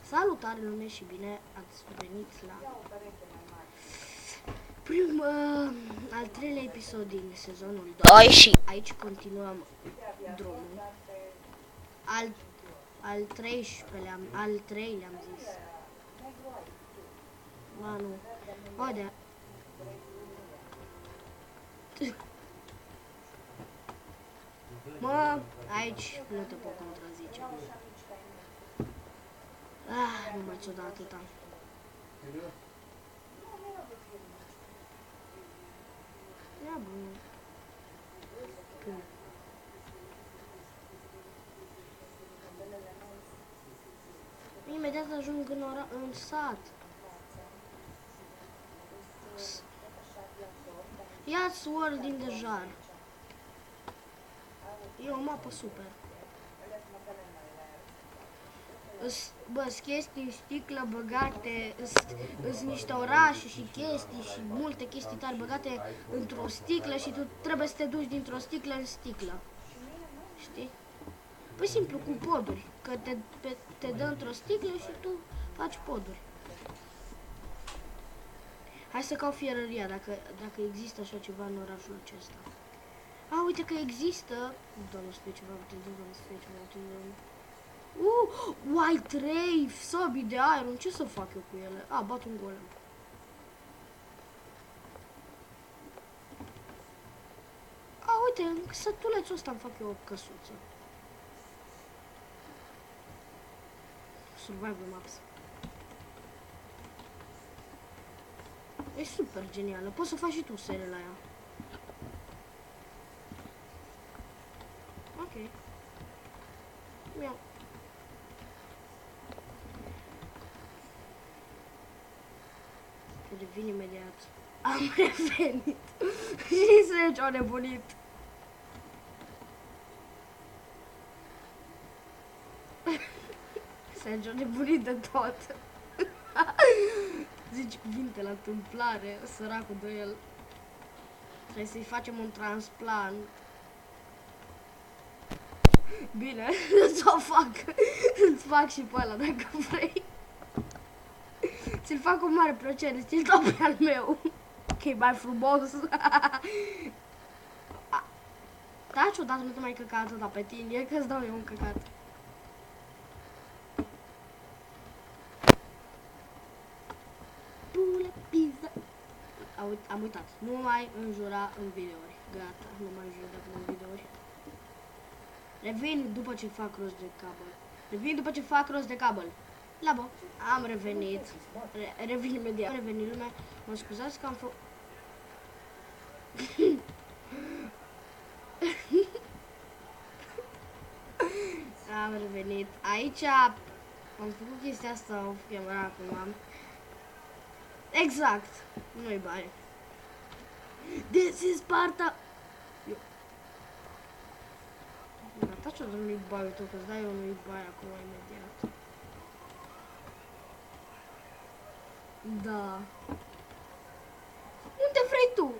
Salutare lume și bine ați venit la al treilea episod din sezonul 2 și aici continuăm drumul. Al 13-lea, al 3-lea am zis. Ba nu. Odea. Mă, aici nu te pot contrazice. Nu mai ți-o da atâta. Ia bun. Imediat ajung în sat. Ia-ți Sword in the Jar. E o mapă super. Bă, chestii în sticlă băgate, sunt niște orașe și chestii și multe chestii tari băgate într-o sticlă și tu trebuie să te duci dintr-o sticlă în sticlă. Știi? Păi simplu, cu poduri, că te dă într-o sticlă și tu faci poduri. Hai să caut fierăria, dacă există așa ceva în orașul acesta. Uite că există. Doamne, să fie ceva util, doamne, să fie ceva util. White 3 sabii de iron, ce să fac eu cu ele? Bat un golem. Uite, în sătulețul ăsta îmi fac eu o căsuță. Survival Maps. E super genială, poți să faci și tu serie la ea. Ok. Miau. Revin imediat. Am revenit. Și Sergio a nebunit. Sergio a nebunit de tot. Zici cuvinte la întâmplare, săracul de el. Trebuie să-i facem un transplant. Bine, ți-o fac. Îți fac și pe ăla dacă vrei. Ți-l fac cu mare plăcere, ți-l dau pe al meu. Că e mai frumos. Taci odată, nu te mai căca atâta pe tine, că-ți dau eu un căcat. Pule, pizza. Am uitat, nu mai înjura în videouri. Gata, nu mai înjura în videouri. Revin după ce fac rost de cabel. La bă, am revenit. Revin imediat. Am revenit lumea. Mă scuzați că am făcut... Am revenit. Aici am făcut chestia asta off camera acum. Exact. Nu-i bani. This is parta... Taci-o de nu-i bai tu, că-ți dai eu nu-i bai acum imediat. Da. Unde vrei tu?